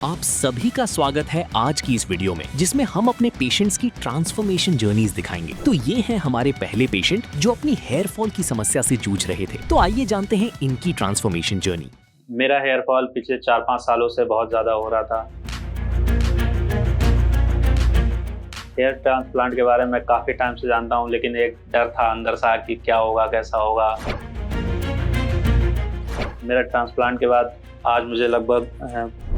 आप सभी का स्वागत है आज की इस वीडियो में, जिसमें हम अपने पेशेंट्स की ट्रांसफॉर्मेशन जर्नीज दिखाएंगे। तो ये हैं हमारे पहले पेशेंट जो अपनी हेयर फॉल की समस्या से जूझ रहे थे। तो आइए जानते हैं इनकी ट्रांसफॉर्मेशन जर्नी। मेरा हेयर फॉल पिछले 4-5 सालों से बहुत ज़्यादा हो रहा था। हेयर ट्रांसप्लांट के बारे में काफ़ी टाइम से जानता हूँ, लेकिन एक डर था अंदर सा कि क्या होगा, कैसा होगा। मेरा ट्रांसप्लांट के बाद आज मुझे लगभग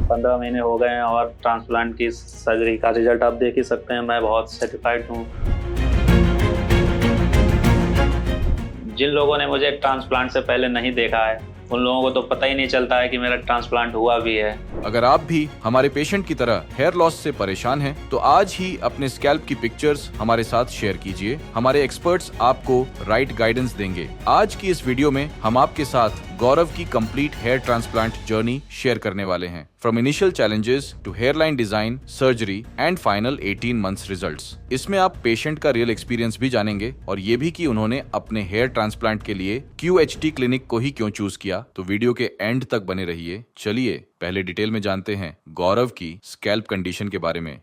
15 महीने हो गए हैं और ट्रांसप्लांट की सर्जरी का रिजल्ट आप देख ही सकते हैं। मैं बहुत सेटिस्फाइड हूँ। जिन लोगों ने मुझे ट्रांसप्लांट से पहले नहीं देखा है, उन लोगों को तो पता ही नहीं चलता है कि मेरा ट्रांसप्लांट हुआ भी है। अगर आप भी हमारे पेशेंट की तरह हेयर लॉस से परेशान हैं, तो आज ही अपने स्कैल्प की पिक्चर्स हमारे साथ शेयर कीजिए। हमारे एक्सपर्ट्स आपको राइट गाइडेंस देंगे। आज की इस वीडियो में हम आपके साथ गौरव की complete hair transplant journey share करने वाले हैं, from initial challenges to hairline design, surgery and final 18 months results. इसमें आप पेशेंट का रियल एक्सपीरियंस भी जानेंगे और ये भी कि उन्होंने अपने हेयर ट्रांसप्लांट के लिए QHT क्लिनिक को ही क्यों चूज किया। तो वीडियो के एंड तक बने रहिए। चलिए पहले डिटेल में जानते हैं गौरव की स्कैल्प कंडीशन के बारे में।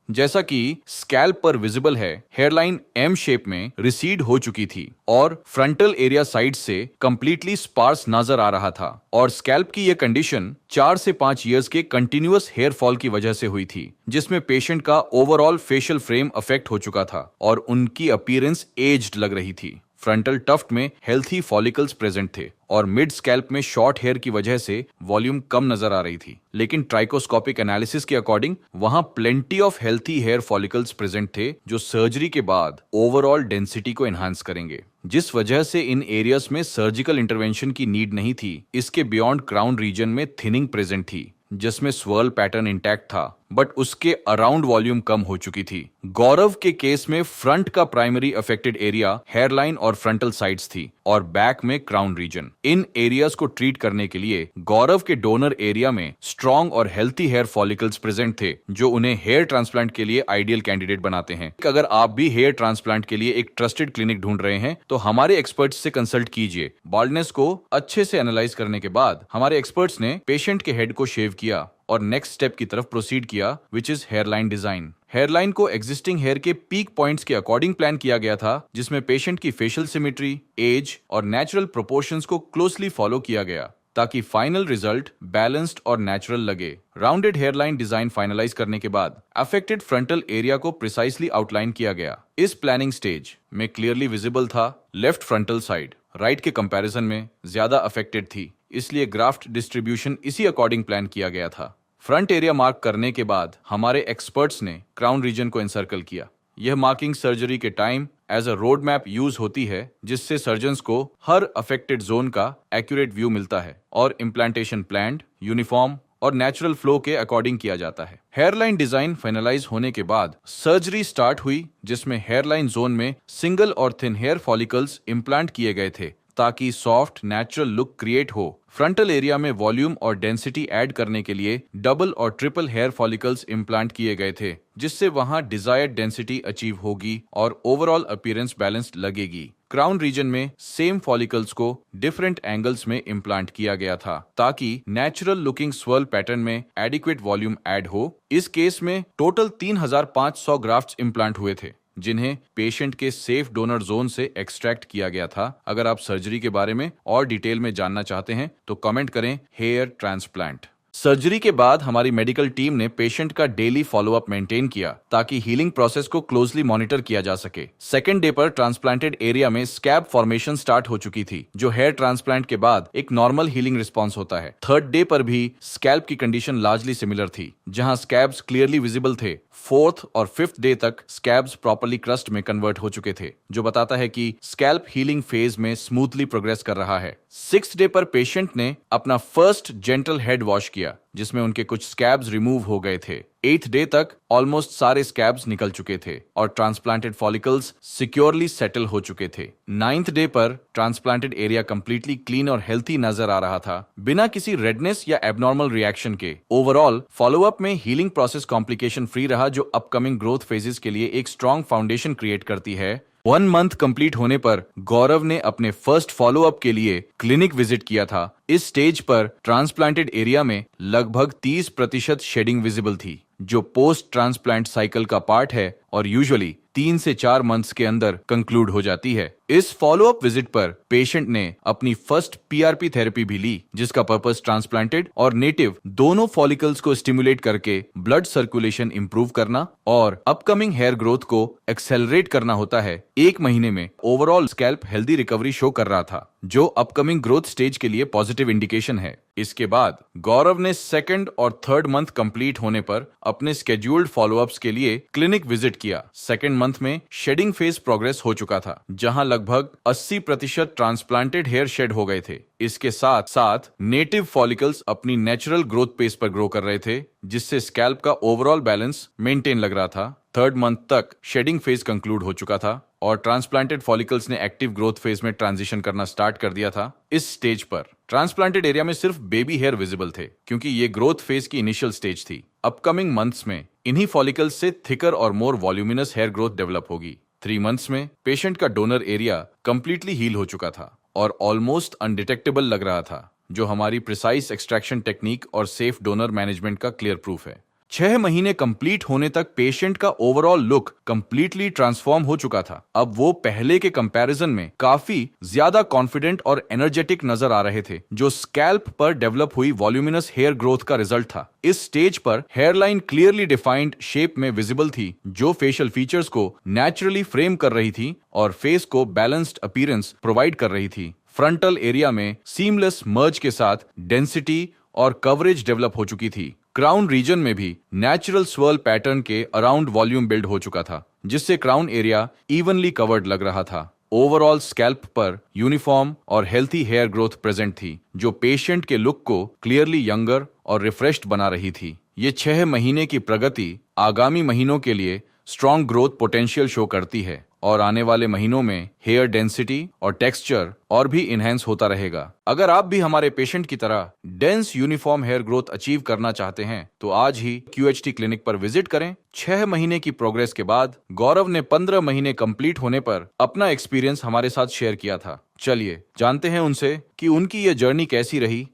जैसा कि स्कैल्प पर विजिबल है, हेयरलाइन M शेप में रिसीड हो चुकी थी और फ्रंटल एरिया साइड से कंप्लीटली स्पार्स नजर आ रहा था। और स्कैल्प की यह कंडीशन 4 से 5 इयर्स के कंटिन्यूअस हेयर फॉल की वजह से हुई थी, जिसमें पेशेंट का ओवरऑल फेशियल फ्रेम अफेक्ट हो चुका था और उनकी अपीयरेंस एज्ड लग रही थी। फ्रंटल टफ्ट में हेल्थी फॉलिकल्स प्रेजेंट थे और मिड स्कैल्प में शॉर्ट हेयर की वजह से वॉल्यूम कम नजर आ रही थी। लेकिन ट्राइकोस्कोपिक एनालिसिस के अकॉर्डिंग वहां plenty of healthy hair follicles present थे, जो सर्जरी के बाद ओवरऑल डेंसिटी को एनहांस करेंगे, जिस वजह से इन एरियाज में सर्जिकल इंटरवेंशन की नीड नहीं थी। इसके बियॉन्ड क्राउन रीजन में थिनिंग प्रेजेंट थी, जिसमें स्वर्ल पैटर्न इंटैक्ट था, बट उसके अराउंड वॉल्यूम कम हो चुकी थी। गौरव के केस में फ्रंट का प्राइमरी अफेक्टेड एरिया हेयरलाइन और फ्रंटल साइड्स थी और बैक में क्राउन रीजन। इन एरियाज को ट्रीट करने के लिए गौरव के डोनर एरिया में स्ट्रॉन्ग और हेल्थी हेयर फॉलिकल्स प्रेजेंट थे, जो उन्हें हेयर ट्रांसप्लांट के लिए आइडियल कैंडिडेट बनाते हैं। अगर आप भी हेयर ट्रांसप्लांट के लिए एक ट्रस्टेड क्लिनिक ढूंढ रहे हैं, तो हमारे एक्सपर्ट्स से कंसल्ट कीजिए। बाल्डनेस को अच्छे से एनालाइज करने के बाद हमारे एक्सपर्ट्स ने पेशेंट के हेड को शेव किया और नेक्स्ट स्टेप की तरफ प्रोसीड किया, which is hairline design. Hairline को एग्जिस्टिंग हेयर के पीक पॉइंट्स के अकॉर्डिंग प्लान किया गया था, जिसमें पेशेंट की फेशियल सिमेट्री, एज और नेचुरल प्रोपोर्शंस को क्लोजली फॉलो किया गया, ताकि फाइनल रिजल्ट बैलेंस्ड और नेचुरल लगे। राउंडेड हेयरलाइन डिजाइन फाइनलाइज करने के बाद अफेक्टेड फ्रंटल एरिया को प्रिसाइसली आउटलाइन किया गया। इस प्लानिंग स्टेज में क्लियरली विजिबल था लेफ्ट फ्रंटल साइड राइट के कंपैरिजन में ज्यादा अफेक्टेड थी, इसलिए ग्राफ्ट डिस्ट्रीब्यूशन इसी अकॉर्डिंग प्लान किया गया था। फ्रंट एरिया मार्क करने के बाद हमारे एक्सपर्ट्स ने क्राउन रीजन को एनसर्कल किया। यह मार्किंग सर्जरी के time as a road map use होती है, जिससे सर्जन्स को हर अफेक्टेड जोन का एक्यूरेट व्यू मिलता है और इम्प्लांटेशन प्लान्ड, यूनिफॉर्म और नेचुरल फ्लो के अकॉर्डिंग किया जाता है। हेयरलाइन डिजाइन फाइनलाइज होने के बाद सर्जरी स्टार्ट हुई, जिसमें हेयरलाइन जोन में सिंगल और थिन हेयर फॉलिकल्स इम्प्लांट किए गए थे, ताकि सॉफ्ट नेचुरल लुक क्रिएट हो। फ्रंटल एरिया में वॉल्यूम और डेंसिटी ऐड करने के लिए डबल और ट्रिपल हेयर फॉलिकल्स इम्प्लांट किए गए थे, जिससे वहां डिजायर्ड डेंसिटी अचीव होगी और ओवरऑल अपीयरेंस बैलेंस्ड लगेगी। क्राउन रीजन में सेम फॉलिकल्स को डिफरेंट एंगल्स में इम्प्लांट किया गया था, ताकि नेचुरल लुकिंग स्वर्ल पैटर्न में एडिक्वेट वॉल्यूम ऐड हो। इस केस में टोटल 3500 ग्राफ्ट्स इम्प्लांट हुए थे, जिन्हें पेशेंट के सेफ डोनर जोन से एक्सट्रैक्ट किया गया था। अगर आप सर्जरी के बारे में और डिटेल में जानना चाहते हैं, तो कमेंट करें हेयर ट्रांसप्लांट। सर्जरी के बाद हमारी मेडिकल टीम ने पेशेंट का डेली फॉलोअप मेंटेन किया, ताकि हीलिंग प्रोसेस को क्लोजली मॉनिटर किया जा सके। सेकेंड डे पर ट्रांसप्लांटेड एरिया में स्कैब फॉर्मेशन स्टार्ट हो चुकी थी, जो हेयर ट्रांसप्लांट के बाद एक नॉर्मल हीलिंग रिस्पॉन्स होता है। थर्ड डे पर भी स्कैल्प की कंडीशन लार्जली सिमिलर थी, जहां स्कैब्स क्लियरली विजिबल थे। फोर्थ और फिफ्थ डे तक स्कैब्स प्रॉपर्ली क्रस्ट में कन्वर्ट हो चुके थे, जो बताता है कि स्कैल्प हीलिंग फेज में स्मूथली प्रोग्रेस कर रहा है। सिक्स्थ डे पर पेशेंट ने अपना फर्स्ट जेंटल हेड वॉश किया, जिसमें उनके कुछ स्कैब्स रिमूव हो गए थे। 8th डे तक ऑलमोस्ट सारे स्कैब्स निकल चुके थे और ट्रांसप्लांटेड फॉलिकल्स सिक्योरली सेटल हो चुके थे। 9th डे पर ट्रांसप्लांटेड एरिया कंप्लीटली क्लीन और हेल्थी नजर आ रहा था, बिना किसी रेडनेस या एबनॉर्मल रिएक्शन के। ओवरऑल फॉलोअप में हीलिंग प्रोसेस कॉम्प्लिकेशन फ्री रहा, जो अपकमिंग ग्रोथ फेजेस के लिए एक स्ट्रॉन्ग फाउंडेशन क्रिएट करती है। 1 मंथ कंप्लीट होने पर गौरव ने अपने फर्स्ट फॉलोअप के लिए क्लिनिक विजिट किया था। इस स्टेज पर ट्रांसप्लांटेड एरिया में लगभग 30% शेडिंग विजिबल थी, जो पोस्ट ट्रांसप्लांट साइकिल का पार्ट है और यूजुअली 3 से 4 मंथ्स के अंदर कंक्लूड हो जाती है। इस फॉलोअप विजिट पर पेशेंट ने अपनी फर्स्ट पीआरपी थेरेपी भी ली, जिसका पर्पस ट्रांसप्लांटेड और नेटिव दोनों फॉलिकल्स को स्टिमुलेट करके ब्लड सर्कुलेशन इंप्रूव करना और अपकमिंग हेयर ग्रोथ को एक्सेलरेट करना होता है। 1 महीने में overall scalp healthy recovery show कर रहा था, जो अपकमिंग ग्रोथ स्टेज के लिए पॉजिटिव इंडिकेशन है। इसके बाद गौरव ने 2nd और 3rd मंथ कंप्लीट होने पर अपने स्केड्यूल्ड फॉलोअप्स के लिए क्लिनिक विजिट किया। 2nd मंथ में शेडिंग फेज प्रोग्रेस हो चुका था, जहां लगभग 80% ट्रांसप्लांटेड हेयर शेड हो गए थे। इसके साथ साथ नेटिव फॉलिकल्स अपनी नेचुरल ग्रोथ पेस पर ग्रो कर रहे थे, जिससे स्कैल्प का ओवरऑल बैलेंस मेंटेन लग रहा था। 3rd मंथ तक शेडिंग फेज कंक्लूड हो चुका था और ट्रांसप्लांटेड फॉलिकल्स ने एक्टिव ग्रोथ फेज में ट्रांजिशन करना स्टार्ट कर दिया था। इस स्टेज पर ट्रांसप्लांटेड एरिया में सिर्फ बेबी हेयर विजिबल थे, क्योंकि ये ग्रोथ फेज की इनिशियल स्टेज थी। अपकमिंग मंथ्स में इन्हीं फॉलिकल्स से थिकर और मोर वॉल्यूमिनस हेयर ग्रोथ डेवलप होगी। 3 मंथ्स में पेशेंट का डोनर एरिया कंप्लीटली हील हो चुका था और ऑलमोस्ट अनडिटेक्टेबल लग रहा था, जो हमारी प्रिसाइज एक्सट्रैक्शन टेक्निक और सेफ डोनर मैनेजमेंट का क्लियर प्रूफ है। 6 महीने कंप्लीट होने तक पेशेंट का ओवरऑल लुक कंप्लीटली ट्रांसफॉर्म हो चुका था। अब वो पहले के कंपैरिजन में काफी ज्यादा कॉन्फिडेंट और एनर्जेटिक नजर आ रहे थे, जो स्कैल्प पर डेवलप हुई वॉल्यूमिनस हेयर ग्रोथ का रिजल्ट था। इस स्टेज पर हेयरलाइन क्लियरली डिफाइंड शेप में विजिबल थी, जो फेशियल फीचर्स को नेचुरली फ्रेम कर रही थी और फेस को बैलेंस्ड अपीयरेंस प्रोवाइड कर रही थी। फ्रंटल एरिया में सीमलेस मर्ज के साथ डेंसिटी और कवरेज डेवलप हो चुकी थी। क्राउन रीजन में भी नेचुरल स्वर्ल पैटर्न के अराउंड वॉल्यूम बिल्ड हो चुका था, जिससे क्राउन एरिया इवनली कवर्ड लग रहा था। ओवरऑल स्कैल्प पर यूनिफॉर्म और हेल्थी हेयर ग्रोथ प्रेजेंट थी, जो पेशेंट के लुक को क्लियरली यंगर और रिफ्रेश्ड बना रही थी। ये 6 महीने की प्रगति आगामी महीनों के लिए स्ट्रॉन्ग ग्रोथ पोटेंशियल शो करती है और आने वाले महीनों में हेयर डेंसिटी और टेक्सचर और भी इनहेंस होता रहेगा। अगर आप भी हमारे पेशेंट की तरह dense uniform hair growth achieve करना चाहते हैं, तो आज ही QHT क्लिनिक पर विजिट करें। 6 महीने की प्रोग्रेस के बाद गौरव ने 15 महीने कंप्लीट होने पर अपना एक्सपीरियंस हमारे साथ शेयर किया था। चलिए जानते हैं उनसे कि उनकी ये जर्नी कैसी रही।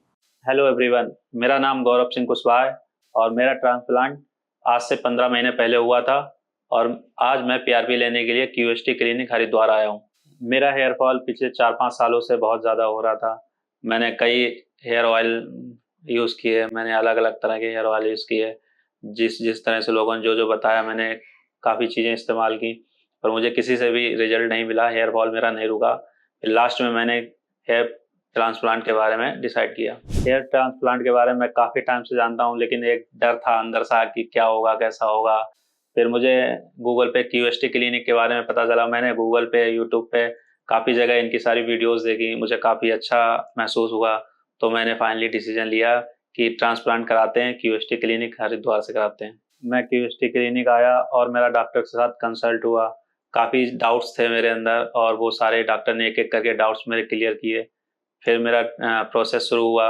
हेलो एवरीवन, मेरा नाम गौरव सिंह कुशवाहा है और मेरा ट्रांसप्लांट आज से 15 महीने पहले हुआ था और आज मैं पीआरपी लेने के लिए QHT क्लिनिक हरिद्वार आया हूँ। मेरा हेयर फॉल पिछले 4-5 सालों से बहुत ज़्यादा हो रहा था। मैंने कई हेयर ऑयल यूज़ किए, मैंने अलग अलग तरह के हेयर ऑयल यूज़ किए। जिस जिस तरह से लोगों ने जो जो बताया, मैंने काफ़ी चीज़ें इस्तेमाल की, पर मुझे किसी से भी रिजल्ट नहीं मिला। हेयर फॉल मेरा नहीं रुका। लास्ट में मैंने हेयर ट्रांसप्लांट के बारे में डिसाइड किया। हेयर ट्रांसप्लांट के बारे में काफ़ी टाइम से जानता हूँ, लेकिन एक डर था अंदर सा कि क्या होगा, कैसा होगा। फिर मुझे गूगल पे QHT क्लिनिक के बारे में पता चला। मैंने गूगल पे, यूट्यूब पे काफ़ी जगह इनकी सारी वीडियोस देखी। मुझे काफ़ी अच्छा महसूस हुआ, तो मैंने फाइनली डिसीजन लिया कि ट्रांसप्लांट कराते हैं, QHT क्लिनिक हरिद्वार से कराते हैं। मैं QHT क्लिनिक आया और मेरा डॉक्टर के साथ कंसल्ट हुआ। काफ़ी डाउट्स थे मेरे अंदर और वो सारे डॉक्टर ने एक एक करके डाउट्स मेरे क्लियर किए। फिर मेरा प्रोसेस शुरू हुआ।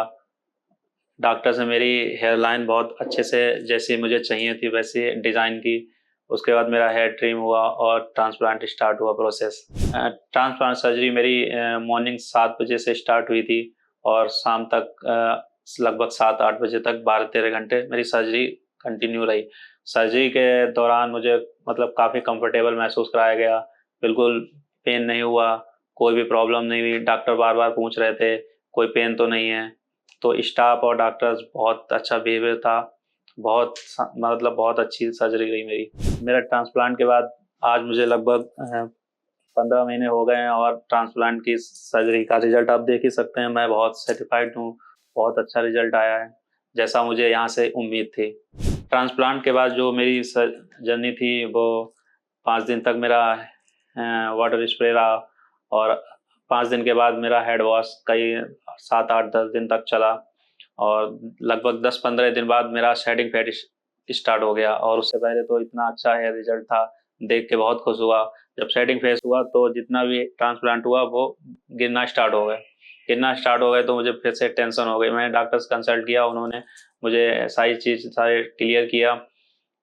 डॉक्टर से मेरी हेयर लाइन बहुत अच्छे से जैसी मुझे चाहिए थी वैसी डिज़ाइन की। उसके बाद मेरा हेयर ट्रिम हुआ और ट्रांसप्लांट स्टार्ट हुआ प्रोसेस। ट्रांसप्लांट सर्जरी मेरी मॉर्निंग 7 बजे से स्टार्ट हुई थी और शाम तक लगभग 7-8 बजे तक 12-13 घंटे मेरी सर्जरी कंटिन्यू रही। सर्जरी के दौरान मुझे मतलब काफ़ी कंफर्टेबल महसूस कराया गया। बिल्कुल पेन नहीं हुआ, कोई भी प्रॉब्लम नहीं हुई। डॉक्टर बार बार पूछ रहे थे कोई पेन तो नहीं है। तो स्टाफ और डॉक्टर्स बहुत अच्छा बिहेवियर था। बहुत अच्छी सर्जरी रही मेरी। मेरा ट्रांसप्लांट के बाद आज मुझे लगभग 15 महीने हो गए हैं और ट्रांसप्लांट की सर्जरी का रिजल्ट आप देख ही सकते हैं। मैं बहुत सेटिस्फाइड हूँ, बहुत अच्छा रिजल्ट आया है, जैसा मुझे यहाँ से उम्मीद थी। ट्रांसप्लांट के बाद जो मेरी जर्नी थी वो 5 दिन तक मेरा वाटर स्प्रे रहा और 5 दिन के बाद मेरा हेड वॉश कई 7-8-10 दिन तक चला और लगभग 10-15 दिन बाद मेरा शेडिंग फेड स्टार्ट हो गया। और उससे पहले तो इतना अच्छा हेयर रिजल्ट था, देख के बहुत खुश हुआ। जब शेडिंग फेस हुआ तो जितना भी ट्रांसप्लांट हुआ वो गिरना स्टार्ट हो गए तो मुझे फिर से टेंशन हो गई। मैंने डॉक्टर से कंसल्ट किया, उन्होंने मुझे सारी चीज़ सारे क्लियर किया।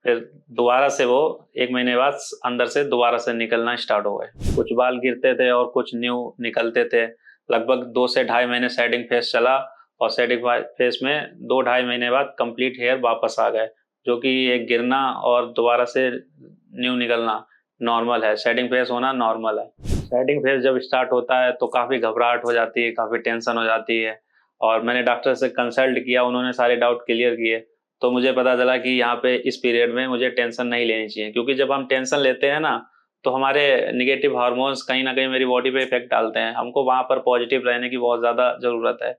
फिर दोबारा से वो 1 महीने बाद अंदर से दोबारा से निकलना स्टार्ट हो गए। कुछ बाल गिरते थे और कुछ न्यू निकलते थे। लगभग 2 से ढाई महीने सेटिंग फेस चला और सेटिंग फेस में 2-2.5 महीने बाद कंप्लीट हेयर वापस आ गए, जो कि एक गिरना और दोबारा से न्यू निकलना नॉर्मल है, सेटिंग फेस होना नॉर्मल है। सेटिंग फेस जब स्टार्ट होता है तो काफ़ी घबराहट हो जाती है, काफ़ी टेंशन हो जाती है और मैंने डॉक्टर से कंसल्ट किया, उन्होंने सारे डाउट क्लियर किए। तो मुझे पता चला कि यहाँ पे इस पीरियड में मुझे टेंशन नहीं लेनी चाहिए, क्योंकि जब हम टेंशन लेते हैं ना तो हमारे नेगेटिव हार्मोन्स कहीं ना कहीं मेरी बॉडी पे इफेक्ट डालते हैं। हमको वहाँ पर पॉजिटिव रहने की बहुत ज़्यादा ज़रूरत है।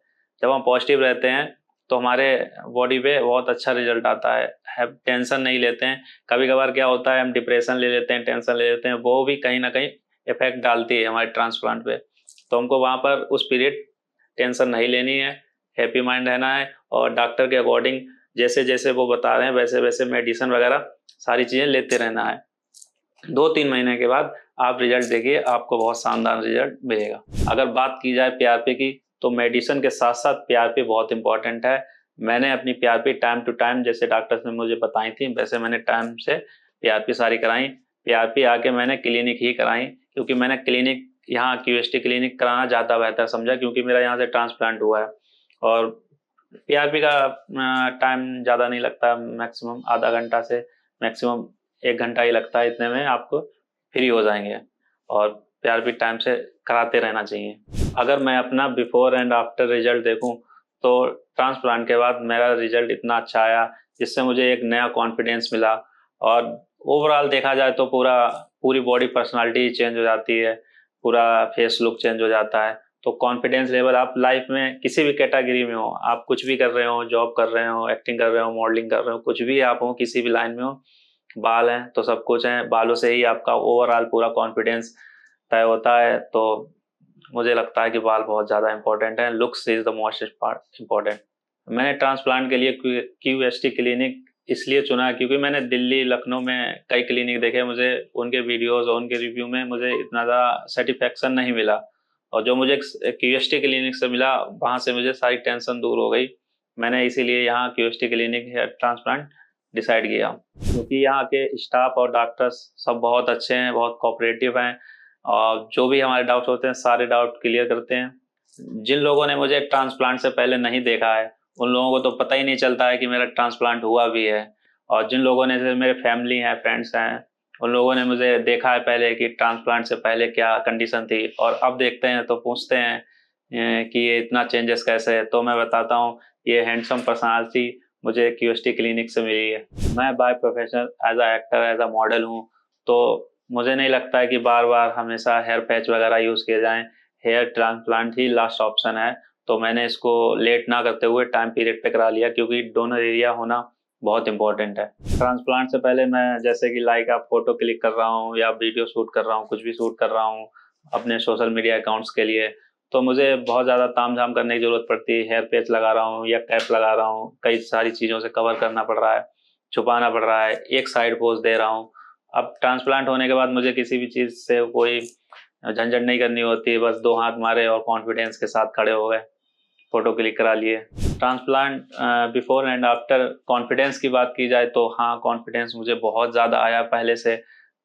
जब हम पॉजिटिव रहते हैं तो हमारे बॉडी पे बहुत अच्छा रिजल्ट आता है। टेंशन नहीं लेते हैं। कभी कभार क्या होता है, हम डिप्रेशन ले लेते हैं, टेंशन ले लेते हैं, वो भी कहीं ना कहीं इफेक्ट डालती है हमारे ट्रांसप्लांट पे। तो हमको वहाँ पर उस पीरियड टेंशन नहीं लेनी है, हैप्पी माइंड रहना है और डॉक्टर के अकॉर्डिंग जैसे जैसे वो बता रहे हैं वैसे वैसे मेडिसिन वगैरह सारी चीज़ें लेते रहना है। 2-3 महीने के बाद आप रिजल्ट देखिए, आपको बहुत शानदार रिजल्ट मिलेगा। अगर बात की जाए पीआरपी की, तो मेडिसिन के साथ साथ पीआरपी बहुत इंपॉर्टेंट है। मैंने अपनी पीआरपी टाइम टू टाइम जैसे डॉक्टर्स ने मुझे बताई थी वैसे मैंने टाइम से पीआरपी सारी कराई। पीआरपी आके मैंने क्लिनिक ही कराई, क्योंकि मैंने क्लिनिक यहाँ क्यूएसटी क्लिनिक कराना ज़्यादा बेहतर समझा, क्योंकि मेरा यहाँ से ट्रांसप्लांट हुआ है और पीआरपी का टाइम ज़्यादा नहीं लगता, मैक्सिमम आधा घंटा से मैक्सिमम 1 घंटा ही लगता है। इतने में आपको फ्री हो जाएंगे और पीआरपी टाइम से कराते रहना चाहिए। अगर मैं अपना बिफोर एंड आफ्टर रिजल्ट देखूं तो ट्रांसप्लांट के बाद मेरा रिजल्ट इतना अच्छा आया जिससे मुझे एक नया कॉन्फिडेंस मिला और ओवरऑल देखा जाए तो पूरी बॉडी पर्सनालिटी चेंज हो जाती है, पूरा फेस लुक चेंज हो जाता है। तो कॉन्फिडेंस लेवल आप लाइफ में किसी भी कैटेगरी में हो, आप कुछ भी कर रहे हो, जॉब कर रहे हो, एक्टिंग कर रहे हो, मॉडलिंग कर रहे हो, कुछ भी आप हो, किसी भी लाइन में हो, बाल हैं तो सब कुछ है, बालों से ही आपका ओवरऑल पूरा कॉन्फिडेंस तय होता है। तो मुझे लगता है कि बाल बहुत ज़्यादा इंपॉर्टेंट है, looks is the most important. मैंने ट्रांसप्लांट के लिए क्यूएसटी क्लिनिक इसलिए चुना क्योंकि मैंने दिल्ली लखनऊ में कई क्लिनिक देखे, मुझे उनके वीडियोस और उनके रिव्यू में मुझे इतना ज़्यादा सेटिस्फेक्शन नहीं मिला और जो मुझे क्यूएसटी क्लिनिक से मिला वहाँ से मुझे सारी टेंशन दूर हो गई। मैंने इसीलिए यहाँ QST clinic hair transplant decide किया, क्योंकि यहाँ के स्टाफ और डॉक्टर्स सब बहुत अच्छे हैं, बहुत कोऑपरेटिव हैं और जो भी हमारे डाउट होते हैं सारे डाउट क्लियर करते हैं। जिन लोगों ने मुझे ट्रांसप्लांट से पहले नहीं देखा है उन लोगों को तो पता ही नहीं चलता है कि मेरा ट्रांसप्लांट हुआ भी है, और जिन लोगों ने, जैसे मेरे फैमिली हैं, फ्रेंड्स हैं, उन लोगों ने मुझे देखा है पहले कि ट्रांसप्लांट से पहले क्या कंडीशन थी और अब देखते हैं तो पूछते हैं कि ये इतना चेंजेस कैसे है। तो मैं बताता हूँ, ये हैंडसम पर्सनालिटी मुझे क्यूएसटी क्लिनिक से मिली है। मैं by profession as a actor, as a model हूँ, तो मुझे नहीं लगता है कि बार बार हमेशा हेयर पैच वगैरह यूज़ किए जाएं। हेयर ट्रांसप्लांट ही लास्ट ऑप्शन है, तो मैंने इसको लेट ना करते हुए टाइम पीरियड पे करा लिया, क्योंकि डोनर एरिया होना बहुत इंपॉर्टेंट है। ट्रांसप्लांट से पहले मैं जैसे कि लाइक आप फोटो क्लिक कर रहा हूँ या वीडियो शूट कर रहा हूँ, कुछ भी शूट कर रहा हूँ अपने सोशल मीडिया अकाउंट्स के लिए, तो मुझे बहुत ज़्यादा तामझाम करने की ज़रूरत पड़ती है। हेयर पैच लगा रहा हूँ या कैप लगा रहा हूँ, कई सारी चीज़ों से कवर करना पड़ रहा है, छुपाना पड़ रहा है, एक साइड पोज दे रहा हूँ। अब ट्रांसप्लांट होने के बाद मुझे किसी भी चीज़ से कोई झंझट नहीं करनी होती, बस 2 हाथ मारे और कॉन्फिडेंस के साथ खड़े हो गए, फोटो क्लिक करा लिए। Transplant before and after confidence की बात की जाए तो हाँ, कॉन्फिडेंस मुझे बहुत ज़्यादा आया पहले से।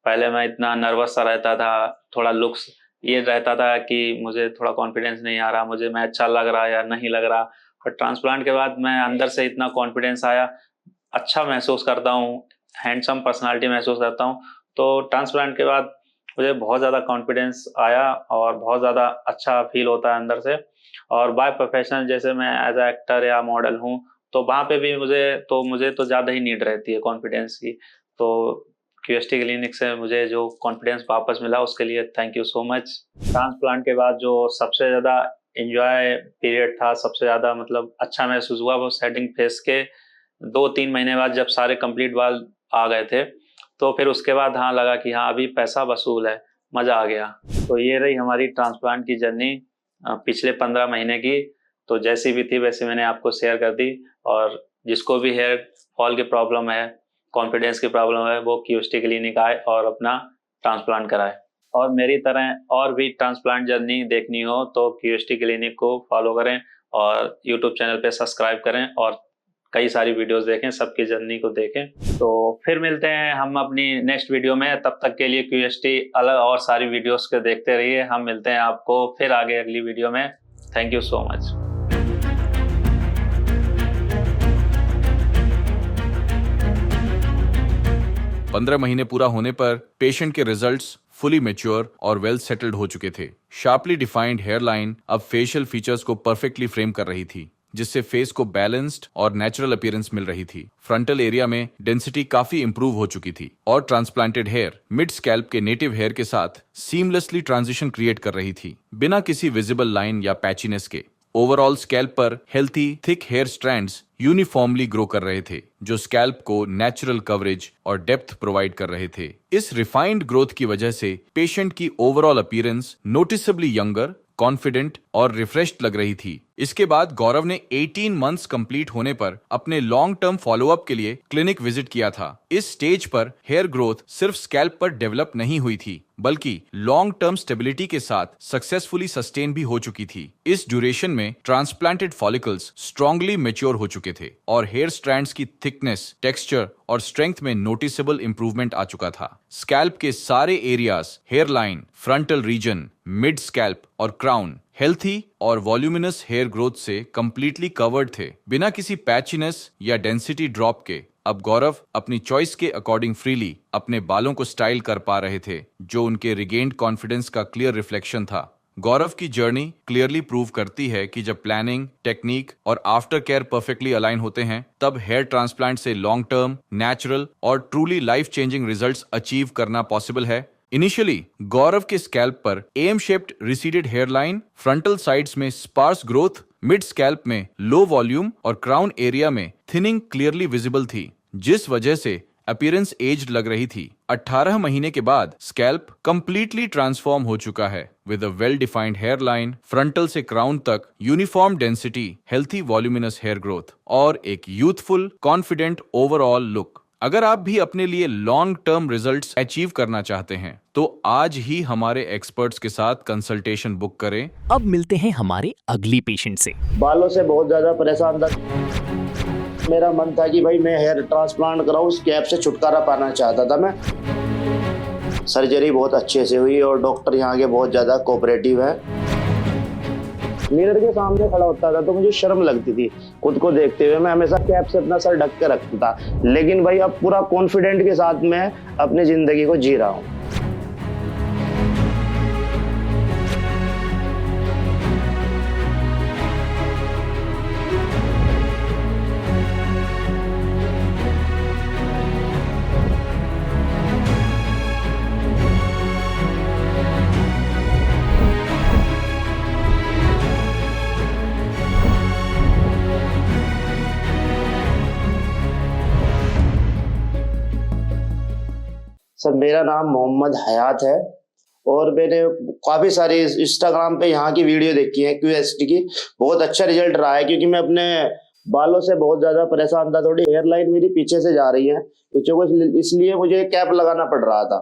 पहले मैं इतना नर्वस सा रहता था, थोड़ा लुक्स ये रहता था कि मुझे थोड़ा कॉन्फिडेंस नहीं आ रहा, मुझे मैं अच्छा लग रहा या नहीं लग रहा। पर ट्रांसप्लांट के बाद मैं अंदर से इतना कॉन्फिडेंस आया, अच्छा महसूस करता हूँ, हैंडसम पर्सनालिटी महसूस करता हूँ। तो ट्रांसप्लांट के बाद मुझे बहुत ज़्यादा कॉन्फिडेंस आया और बहुत ज़्यादा अच्छा फील होता है अंदर से। और बाय प्रोफेशन जैसे मैं एज अ एक्टर या मॉडल हूँ, तो वहाँ पे भी मुझे तो ज़्यादा ही नीड रहती है कॉन्फिडेंस की। तो क्यूएसटी क्लिनिक से मुझे जो कॉन्फिडेंस वापस मिला उसके लिए thank you so much. Transplant के बाद जो सबसे ज़्यादा एंजॉय पीरियड था, सबसे ज़्यादा मतलब अच्छा महसूस हुआ, वो सेटिंग फेस के 2-3 महीने बाद जब सारे कंप्लीट बाल आ गए थे, तो फिर उसके बाद हाँ लगा कि हाँ अभी पैसा वसूल है, मज़ा आ गया। तो ये रही हमारी ट्रांसप्लांट की जर्नी पिछले 15 महीने की। तो जैसी भी थी वैसे मैंने आपको शेयर कर दी, और जिसको भी हेयर फॉल की प्रॉब्लम है, कॉन्फिडेंस की प्रॉब्लम है, वो क्यूएसटी क्लिनिक आए और अपना ट्रांसप्लांट कराए। और मेरी तरह और भी ट्रांसप्लांट जर्नी देखनी हो तो क्यूएसटी क्लिनिक को फॉलो करें और यूट्यूब चैनल पे सब्सक्राइब करें और कई सारी वीडियोस देखें, सबकी जर्नी को देखें। तो फिर मिलते हैं हम अपनी नेक्स्ट वीडियो में। तब तक के लिए QST अलग और सारी वीडियोस को देखते रहिए। हम मिलते हैं आपको फिर आगे अगली वीडियो में। Thank you so much. 15 महीने पूरा होने पर पेशेंट के रिजल्ट्स फुली मैच्योर और वेल सेटल्ड हो चुके थे। शार्पली डिफाइंड हेयर लाइन अब फेशियल फीचर्स को परफेक्टली फ्रेम कर रही थी, जिससे फेस को बैलेंस्ड और नेचुरल अपीयरेंस मिल रही थी। फ्रंटल एरिया में डेंसिटी काफी इंप्रूव हो चुकी थी और ट्रांसप्लांटेड हेयर मिड स्कैल्प के नेटिव हेयर के साथ सीमलेसली ट्रांजिशन क्रिएट कर रही थी, बिना किसी विजिबल लाइन या पैचीनेस के। ओवरऑल स्कैल्प पर healthy thick hair strands uniformly grow कर रहे थे, जो स्कैल्प को नेचुरल कवरेज और डेप्थ प्रोवाइड कर रहे थे। इस रिफाइंड ग्रोथ की वजह से पेशेंट की ओवरऑल अपीयरेंस नोटिसेबली यंगर, कॉन्फिडेंट और रिफ्रेश्ड लग रही थी। इसके बाद गौरव ने 18 मंथ्स कंप्लीट होने पर अपने लॉन्ग टर्म फॉलोअप के लिए क्लिनिक विजिट किया था। इस स्टेज पर हेयर ग्रोथ सिर्फ स्कैल्प पर डेवलप नहीं हुई थी, बल्कि लॉन्ग टर्म स्टेबिलिटी के साथ सक्सेसफुली सस्टेन भी हो चुकी थी। इस ड्यूरेशन में ट्रांसप्लांटेड फॉलिकल्स स्ट्रांगली मैच्योर हो चुके थे और हेयर स्ट्रैंड्स की थिकनेस, टेक्सचर और स्ट्रेंथ में नोटिसेबल इंप्रूवमेंट आ चुका था। स्कैल्प के सारे areas, hair line, frontal region, mid scalp और क्राउन हेल्थी और वॉल्यूमिनस हेयर ग्रोथ से कंप्लीटली कवर्ड थे, बिना किसी पैचीनेस या डेंसिटी ड्रॉप के। अब गौरव अपनी चॉइस के अकॉर्डिंग फ्रीली अपने बालों को स्टाइल कर पा रहे थे, जो उनके रिगेन्ड कॉन्फिडेंस का क्लियर रिफ्लेक्शन था। गौरव की जर्नी क्लियरली प्रूव करती है कि जब प्लानिंग, टेक्निक और आफ्टर केयर परफेक्टली अलाइन होते हैं, तब हेयर ट्रांसप्लांट से लॉन्ग टर्म, नेचुरल और truly life changing results achieve करना पॉसिबल है। इनिशियली गौरव के स्कैल्प पर M shaped receded hair line, frontal sides में स्पार्स ग्रोथ, मिड स्कैल्प में लो वॉल्यूम और क्राउन एरिया में थिनिंग क्लियरली विजिबल थी, जिस वजह से अपीयरेंस एज्ड लग रही थी। 18 महीने के बाद स्कैल्प कंप्लीटली ट्रांसफॉर्म हो चुका है, with a well defined hair line, frontal से क्राउन तक uniform density, healthy voluminous hair growth और एक यूथफुल, कॉन्फिडेंट ओवरऑल लुक। अगर आप भी अपने लिए लॉन्ग टर्म रिजल्ट्स अचीव करना चाहते हैं, तो आज ही हमारे एक्सपर्ट्स के साथ कंसल्टेशन बुक करें। अब मिलते हैं हमारे अगली पेशेंट से। बालों से बहुत ज़्यादा परेशान था। मेरा मन था कि भाई मैं हेयर ट्रांसप्लांट कराऊं, उस कैप से छुटकारा पाना चाहता था मैं। सर्जरी बहुत अच्छे से हुई और डॉक्टर यहाँ के बहुत ज़्यादा कोऑपरेटिव है। मिरर के सामने खड़ा होता था तो मुझे शर्म लगती थी खुद को देखते हुए। मैं हमेशा कैप से अपना सर ढक के रखता था, लेकिन भाई अब पूरा कॉन्फिडेंट के साथ मैं अपनी ज़िंदगी को जी रहा हूँ। सर मेरा नाम मोहम्मद हयात है और मैंने काफ़ी सारी इंस्टाग्राम पे यहाँ की वीडियो देखी है QST की। बहुत अच्छा रिजल्ट रहा है, क्योंकि मैं अपने बालों से बहुत ज़्यादा परेशान था। थोड़ी हेयर लाइन मेरी पीछे से जा रही है पीछे को, इसलिए मुझे कैप लगाना पड़ रहा था।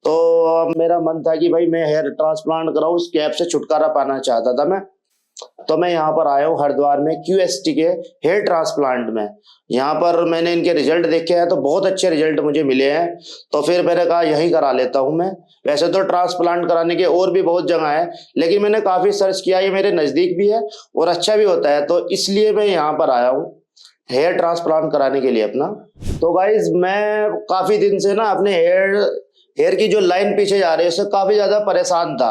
तो मेरा मन था कि भाई मैं हेयर ट्रांसप्लांट कराऊँ, उस कैप से छुटकारा पाना चाहता था मैं। तो मैं यहाँ पर आया हूँ हरिद्वार में QST के हेयर ट्रांसप्लांट में। यहाँ पर मैंने इनके रिजल्ट देखे हैं तो बहुत अच्छे रिजल्ट मुझे मिले हैं, तो फिर मैंने कहा यहीं करा लेता हूँ मैं। वैसे तो ट्रांसप्लांट कराने के और भी बहुत जगह है, लेकिन मैंने काफ़ी सर्च किया, ये मेरे नज़दीक भी है और अच्छा भी होता है, तो इसलिए मैं यहाँ पर आया हूँ हेयर ट्रांसप्लांट कराने के लिए अपना। तो गाइज मैं काफ़ी दिन से ना अपने हेयर की जो लाइन पीछे जा रही है उससे काफी ज्यादा परेशान था।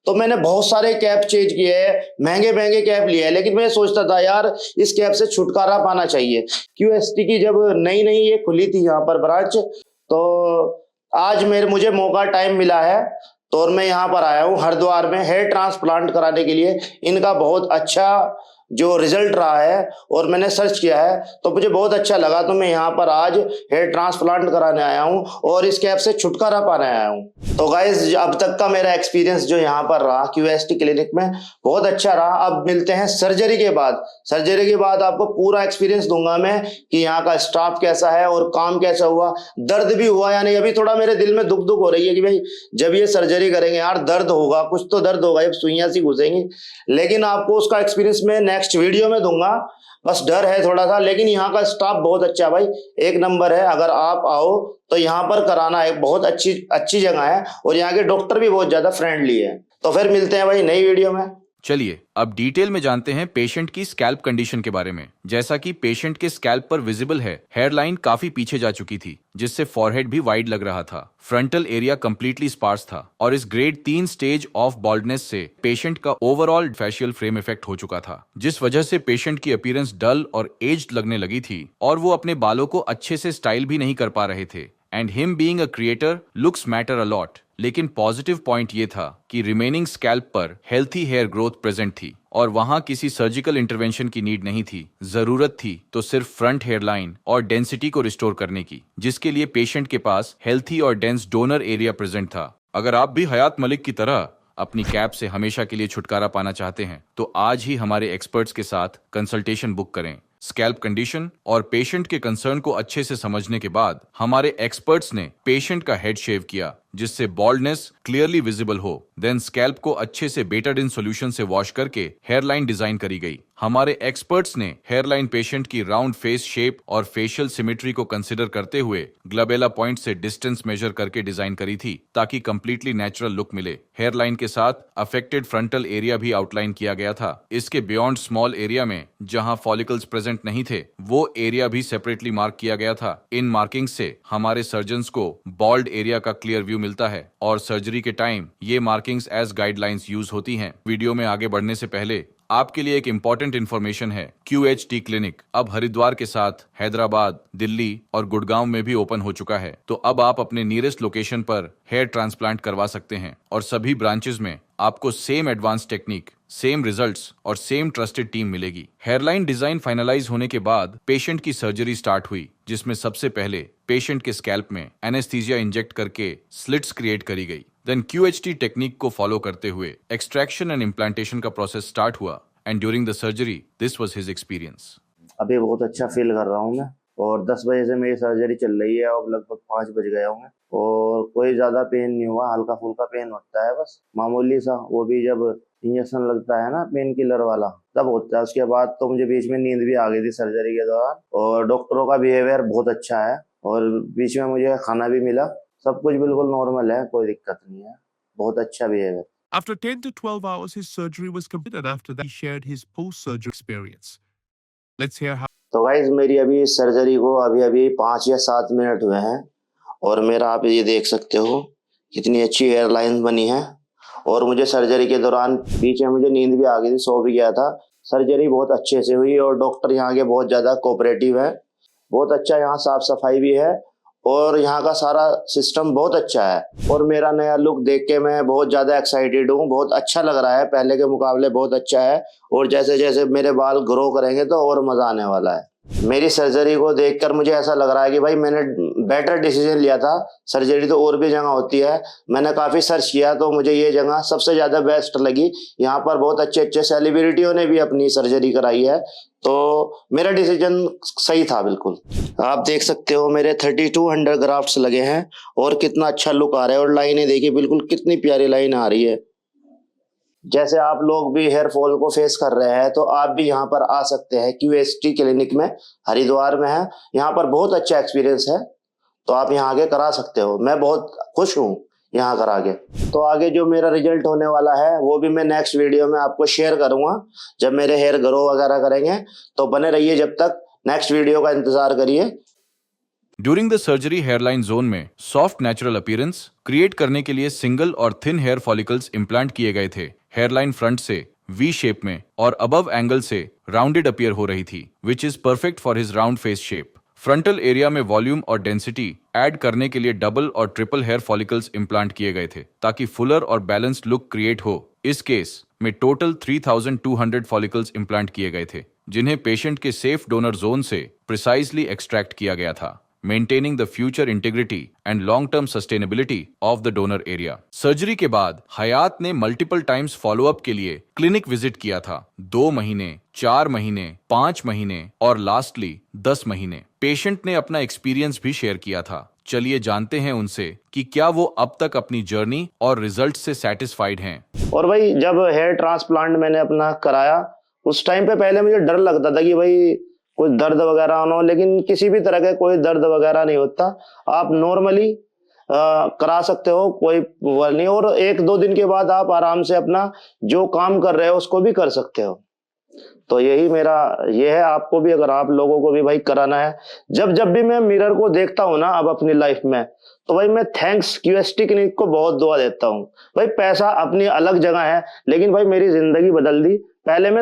तो मैंने बहुत सारे कैप चेंज किए हैं, महंगे महंगे कैप लिए हैं, लेकिन मैं सोचता था यार इस कैप से छुटकारा पाना चाहिए। QST की जब नई नई ये खुली थी यहाँ पर ब्रांच, तो आज मुझे मौका टाइम मिला है, तो और मैं यहाँ पर आया हूँ हरिद्वार में हेयर ट्रांसप्लांट कराने के लिए। इनका बहुत अच्छा जो रिजल्ट रहा है और मैंने सर्च किया है तो मुझे बहुत अच्छा लगा, तो मैं यहाँ पर आज हेयर ट्रांसप्लांट कराने आया हूँ और इस कैप से छुटकारा पाने आया हूँ। तो गाइज अब तक का मेरा एक्सपीरियंस जो यहाँ पर रहा QST क्लिनिक में बहुत अच्छा रहा। अब मिलते हैं सर्जरी के बाद। सर्जरी के बाद आपको पूरा एक्सपीरियंस दूंगा मैं कि यहाँ का स्टाफ कैसा है और काम कैसा हुआ, दर्द भी हुआ या नहीं। अभी थोड़ा मेरे दिल में दुख हो रही है कि भाई जब ये सर्जरी करेंगे यार दर्द होगा, कुछ तो दर्द होगा जब सुइयां सी घुसेंगी, लेकिन आपको उसका एक्सपीरियंस में नेक्स्ट वीडियो में दूंगा, बस डर है थोड़ा सा। लेकिन यहाँ का स्टाफ बहुत अच्छा है भाई, एक नंबर है। अगर आप आओ तो यहाँ पर कराना एक बहुत अच्छी जगह है, और यहाँ के डॉक्टर भी बहुत ज्यादा फ्रेंडली है। तो फिर मिलते हैं भाई नई वीडियो में। चलिए अब डिटेल में जानते हैं पेशेंट की स्कैल्प कंडीशन के बारे में। जैसा कि पेशेंट के स्कैल्प पर विजिबल है, हेयरलाइन काफी पीछे जा चुकी थी, जिससे फॉरहेड भी वाइड लग रहा था। फ्रंटल एरिया कंप्लीटली स्पार्स था, और इस ग्रेड 3 स्टेज ऑफ बॉल्डनेस से पेशेंट का ओवरऑल फेशियल फ्रेम इफेक्ट हो चुका था, जिस वजह से पेशेंट की अपीयरेंस डल और एज्ड लगने लगी थी, और वो अपने बालों को अच्छे से स्टाइल भी नहीं कर पा रहे थे। And him being a creator looks matter a lot. लेकिन पॉजिटिव पॉइंट ये था कि रिमेनिंग स्कैल्प पर हेल्थी हेयर ग्रोथ प्रेजेंट थी, और वहां किसी सर्जिकल इंटरवेंशन की नीड नहीं थी। जरूरत थी तो सिर्फ फ्रंट हेयरलाइन और डेंसिटी को रिस्टोर करने की, जिसके लिए पेशेंट के पास हेल्थी और डेंस डोनर एरिया प्रेजेंट था। अगर आप भी हयात मलिक की तरह अपनी कैप से हमेशा के लिए छुटकारा पाना चाहते हैं, तो आज ही हमारे एक्सपर्ट्स के साथ कंसल्टेशन बुक करें। स्कैल्प कंडीशन और पेशेंट के कंसर्न को अच्छे से समझने के बाद हमारे एक्सपर्ट्स ने पेशेंट का हेड शेव किया, जिससे बॉल्डनेस क्लियरली विजिबल हो। देन स्कैल्प को अच्छे से बेटाडिन सॉल्यूशन से वॉश करके हेयरलाइन डिजाइन करी गई। हमारे एक्सपर्ट्स ने हेयरलाइन पेशेंट की राउंड फेस शेप और फेशियल सिमेट्री को कंसिडर करते हुए ग्लबेला पॉइंट से डिस्टेंस मेजर करके डिजाइन करी थी, ताकि कंप्लीटली नेचुरल लुक मिले। हेयरलाइन के साथ अफेक्टेड फ्रंटल एरिया भी आउटलाइन किया गया था। इसके बियॉन्ड स्मॉल एरिया में जहां फॉलिकल्स प्रेजेंट नहीं थे, वो एरिया भी सेपरेटली मार्क किया गया था। इन मार्किंग से हमारे सर्जन्स को बॉल्ड एरिया का क्लियर व्यू मिलता है, और सर्जरी के टाइम ये मार्किंग्स एज गाइडलाइंस यूज होती हैं। वीडियो में आगे बढ़ने से पहले आपके लिए एक इंपॉर्टेंट इन्फॉर्मेशन है। QHT क्लिनिक अब हरिद्वार के साथ हैदराबाद, दिल्ली और गुड़गांव में भी ओपन हो चुका है। तो अब आप अपने नियरेस्ट लोकेशन पर हेयर ट्रांसप्लांट करवा सकते हैं, और सभी ब्रांचेस में आपको same advance technique, same results और सेम ट्रस्टेड टीम मिलेगी। हेयरलाइन डिजाइन फाइनलाइज होने के बाद पेशेंट की सर्जरी स्टार्ट हुई, जिसमें सबसे पहले पेशेंट के स्कैल्प में एनेस्थीसिया इंजेक्ट करके स्लिट्स क्रिएट करी गई। देन QHT टेक्निक को फॉलो करते हुए एक्सट्रैक्शन एंड इम्प्लांटेशन का प्रोसेस स्टार्ट हुआ, and during the surgery this was his experience. अभी बहुत अच्छा फील कर रहा हूँ मैं, और 10 बजे से मेरी सर्जरी चल रही है, और लगभग 5 बज गए होंगे, और कोई ज्यादा पेन नहीं हुआ। हल्का फुल्का पेन होता है बस, मामूली सा, वो भी जब इंजेक्शन लगता है ना पेन किलर वाला, तब होता है। उसके बाद तो मुझे बीच में नींद भी आ गई थी सर्जरी के दौरान। और डॉक्टरों का बिहेवियर बहुत अच्छा है, और बीच में मुझे खाना भी मिला। सब कुछ बिल्कुल नॉर्मल है, कोई दिक्कत नहीं है, बहुत अच्छा behaviour. After 10 to 12 hours, his surgery was completed, and after that, he shared his post-surgery experience. Let's hear how. तो गाइज मेरी अभी सर्जरी को अभी 5 या 7 मिनट हुए हैं, और मेरा आप ये देख सकते हो कितनी अच्छी हेयरलाइन बनी है। और मुझे सर्जरी के दौरान बीच में मुझे नींद भी आ गई थी, सो भी गया था। सर्जरी बहुत अच्छे से हुई, और डॉक्टर यहाँ के बहुत ज़्यादा कोऑपरेटिव है, बहुत अच्छा यहाँ साफ सफाई भी है, और यहाँ का सारा सिस्टम बहुत अच्छा है। और मेरा नया लुक देख के मैं बहुत ज़्यादा एक्साइटेड हूँ, बहुत अच्छा लग रहा है, पहले के मुकाबले बहुत अच्छा है। और जैसे जैसे मेरे बाल ग्रो करेंगे तो और मज़ा आने वाला है। मेरी सर्जरी को देखकर मुझे ऐसा लग रहा है कि भाई मैंने बेटर डिसीजन लिया था। सर्जरी तो और भी जगह होती है, मैंने काफ़ी सर्च किया तो मुझे ये जगह सबसे ज़्यादा बेस्ट लगी। यहाँ पर बहुत अच्छे अच्छे सेलिब्रिटियों ने भी अपनी सर्जरी कराई है, तो मेरा डिसीजन सही था बिल्कुल। आप देख सकते हो मेरे 3200 ग्राफ्ट्स लगे हैं, और कितना अच्छा लुक आ रहा है। और लाइनें देखिए, बिल्कुल कितनी प्यारी लाइन आ रही है। जैसे आप लोग भी हेयर फॉल को फेस कर रहे हैं, तो आप भी यहाँ पर आ सकते हैं। QHT क्लिनिक में हरिद्वार में है, यहाँ पर बहुत अच्छा एक्सपीरियंस है, तो आप यहाँ आके करा सकते हो। मैं बहुत खुश हूँ यहाँ करा के। तो आगे जो मेरा रिजल्ट होने वाला है वो भी मैं नेक्स्ट वीडियो में आपको शेयर करूँगा, जब मेरे हेयर ग्रो वगैरह करेंगे। तो बने रहिए, जब तक नेक्स्ट वीडियो का इंतजार करिए। During the surgery hairline zone में सॉफ्ट नेचुरल अपीयरेंस क्रिएट करने के लिए सिंगल और थिन हेयर फॉलिकल्स इम्प्लांट किए गए थे। हेयरलाइन फ्रंट से V शेप में और अबव एंगल से राउंडेड अपीयर हो रही थी, which is perfect for his round face shape. Frontal area में वॉल्यूम और डेंसिटी ऐड करने के लिए डबल और ट्रिपल हेयर फॉलिकल्स इम्प्लांट किए गए थे, ताकि फुलर और बैलेंस्ड लुक क्रिएट हो। इस केस में टोटल 3200 फॉलिकल्स इम्प्लांट किए गए थे, जिन्हें पेशेंट के सेफ डोनर जोन से प्रिसाइसली एक्सट्रैक्ट किया गया था, maintaining the future integrity and long-term sustainability of the donor area. Surgery के बाद हयात ने मल्टीपल टाइम्स फॉलोअप के लिए क्लिनिक विजिट किया था। 2 महीने, 4 महीने, 5 महीने और लास्टली 10 महीने। पेशेंट ने अपना एक्सपीरियंस भी शेयर किया था। चलिए जानते हैं उनसे कि क्या वो अब तक अपनी जर्नी और रिजल्ट से सेटिस्फाइड हैं। और भाई जब हेयर ट्रांसप्लांट मैंने अपना कराया, उस टाइम पे पहले मुझे डर लगता था कि भाई कोई दर्द वगैरह ना हो, लेकिन किसी भी तरह का कोई दर्द वगैरह नहीं होता। आप नॉर्मली करा सकते हो, कोई वो नहीं। और 1-2 दिन के बाद आप आराम से अपना जो काम कर रहे हो उसको भी कर सकते हो। तो यही मेरा ये है, आपको भी, अगर आप लोगों को भी भाई कराना है। जब जब भी मैं मिरर को देखता हूं ना अब अपनी लाइफ में, तो भाई मैं थैंक्स क्यूएसटी क्लिनिक को बहुत दुआ देता हूं। भाई पैसा अपनी अलग जगह है, लेकिन भाई मेरी जिंदगी बदल दी। पहले मैं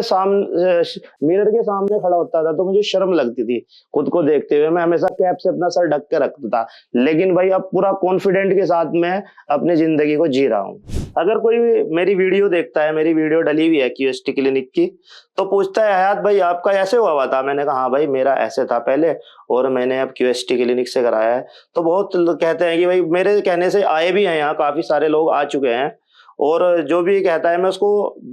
मिरर के सामने खड़ा होता था तो मुझे शर्म लगती थी खुद को देखते हुए, मैं हमेशा कैप से अपना सर ढक के रखता था। लेकिन भाई अब पूरा कॉन्फिडेंट के साथ मैं अपनी जिंदगी को जी रहा हूँ। अगर कोई मेरी वीडियो देखता है, मेरी वीडियो डली हुई है क्यूएसटी क्लिनिक की, तो पूछता है हयात भाई आपका ऐसे हुआ था? मैंने कहा हाँ भाई मेरा ऐसे था पहले, और मैंने अब क्यूएसटी क्लिनिक से कराया है। तो बहुत लोग कहते हैं कि भाई मेरे कहने से आए भी हैं, यहाँ काफी सारे लोग आ चुके हैं। और जो भी कहता है मैं उसको,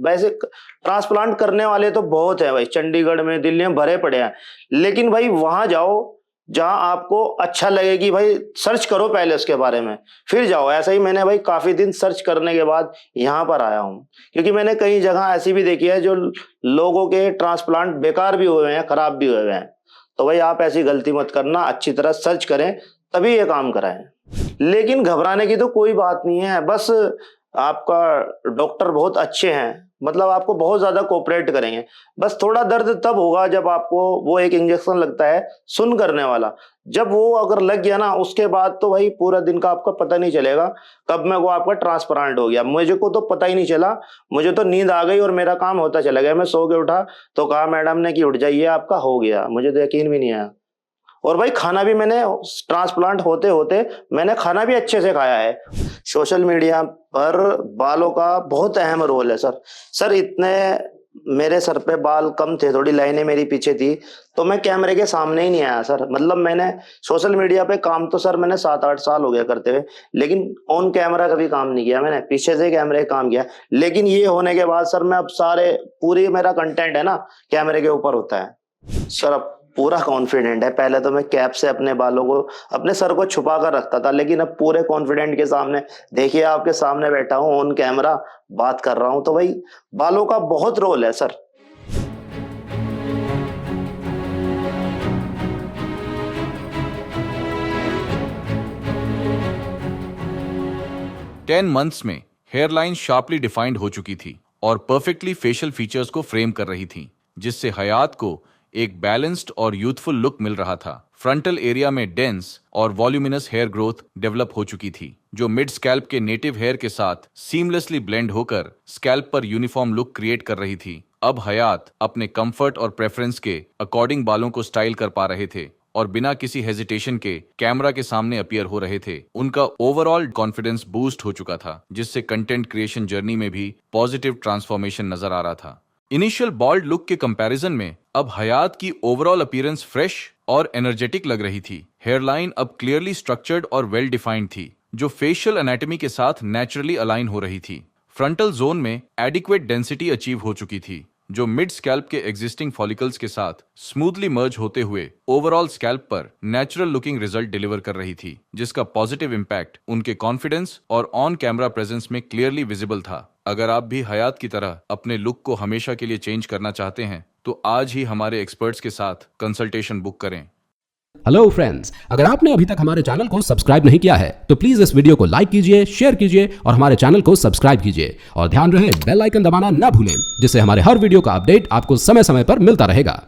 वैसे ट्रांसप्लांट करने वाले तो बहुत है भाई, चंडीगढ़ में, दिल्ली में भरे पड़े हैं। लेकिन भाई वहां जाओ जहां आपको अच्छा लगे कि भाई सर्च करो पहले उसके बारे में, फिर जाओ। ऐसा ही मैंने भाई काफी दिन सर्च करने के बाद यहाँ पर आया हूँ, क्योंकि मैंने कई जगह ऐसी भी देखी है जो लोगों के ट्रांसप्लांट बेकार भी हुए हैं, खराब भी हुए हैं। तो भाई आप ऐसी गलती मत करना, अच्छी तरह सर्च करें तभी ये काम कराएं। लेकिन घबराने की तो कोई बात नहीं है, बस आपका डॉक्टर बहुत अच्छे हैं, मतलब आपको बहुत ज्यादा कोऑपरेट करेंगे। बस थोड़ा दर्द तब होगा जब आपको वो एक इंजेक्शन लगता है सुन करने वाला, जब वो अगर लग गया ना, उसके बाद तो भाई पूरा दिन का आपका पता नहीं चलेगा कब में वो आपका ट्रांसप्लांट हो गया। मुझे को तो पता ही नहीं चला, मुझे तो नींद आ गई और मेरा काम होता चला गया। मैं सो के उठा तो कहा मैडम ने कि उठ जाइए आपका हो गया, मुझे तो यकीन भी नहीं आया। और भाई खाना भी मैंने ट्रांसप्लांट होते होते मैंने खाना भी अच्छे से खाया है। सोशल मीडिया पर बालों का बहुत अहम रोल है सर। इतने मेरे सर पे बाल कम थे, थोड़ी लाइनें मेरी पीछे थी, तो मैं कैमरे के सामने ही नहीं आया सर। मतलब मैंने सोशल मीडिया पे काम तो सर मैंने 7-8 साल हो गया करते हुए, लेकिन ऑन कैमरा कभी काम नहीं किया मैंने, पीछे से कैमरे का काम किया। लेकिन ये होने के बाद सर मैं अब पूरी मेरा कंटेंट है ना कैमरे के ऊपर होता है सर। अब पूरा कॉन्फिडेंट है। पहले तो मैं कैप से अपने बालों को, अपने सर को छुपा कर रखता था, लेकिन अब पूरे कॉन्फिडेंट के सामने, देखिए आपके सामने बैठा हूं, ऑन कैमरा बात कर रहा हूं। तो भाई बालों का बहुत रोल है सर। टेन मंथ्स में हेयरलाइन शार्पली डिफाइंड हो चुकी थी और परफेक्टली फेशियल फीचर्स को फ्रेम कर रही थी, जिससे हयात को एक बैलेंस्ड और यूथफुल लुक मिल रहा था। फ्रंटल एरिया में डेंस और वॉल्यूमिनस हेयर ग्रोथ डेवलप हो चुकी थी, जो मिड स्कैल्प के नेटिव हेयर के साथ सीमलेसली ब्लेंड होकर स्कैल्प पर यूनिफॉर्म लुक क्रिएट कर रही थी। अब हयात अपने कंफर्ट और प्रेफरेंस के अकॉर्डिंग बालों को स्टाइल कर पा रहे थे और बिना किसी हेजिटेशन के कैमरा के सामने अपीयर हो रहे थे। उनका ओवरऑल कॉन्फिडेंस बूस्ट हो चुका था, जिससे कंटेंट क्रिएशन जर्नी में भी पॉजिटिव ट्रांसफॉर्मेशन नजर आ रहा था। इनिशियल बॉल्ड लुक के कंपैरिजन में अब हयात की ओवरऑल अपीयरेंस फ्रेश और एनर्जेटिक लग रही थी। हेयरलाइन अब क्लियरली स्ट्रक्चर्ड और वेल डिफाइंड थी, जो फेशियल एनाटॉमी के साथ नेचुरली अलाइन हो रही थी। फ्रंटल जोन में एडिक्वेट डेंसिटी अचीव हो चुकी थी, जो मिड स्कैल्प के एग्जिस्टिंग फॉलिकल्स के साथ स्मूथली मर्ज होते हुए ओवरऑल स्कैल्प पर नेचुरल लुकिंग रिजल्ट डिलीवर कर रही थी, जिसका पॉजिटिव इम्पैक्ट उनके कॉन्फिडेंस और ऑन कैमरा प्रेजेंस में क्लियरली विजिबल था। अगर आप भी हयात की तरह अपने लुक को हमेशा के लिए चेंज करना चाहते हैं तो आज ही हमारे एक्सपर्ट्स के साथ कंसल्टेशन बुक करें। हेलो फ्रेंड्स, अगर आपने अभी तक हमारे चैनल को सब्सक्राइब नहीं किया है तो प्लीज इस वीडियो को लाइक कीजिए, शेयर कीजिए और हमारे चैनल को सब्सक्राइब कीजिए। और ध्यान रहे बेल आइकन दबाना ना भूलें, जिससे हमारे हर वीडियो का अपडेट आपको समय समय पर मिलता रहेगा।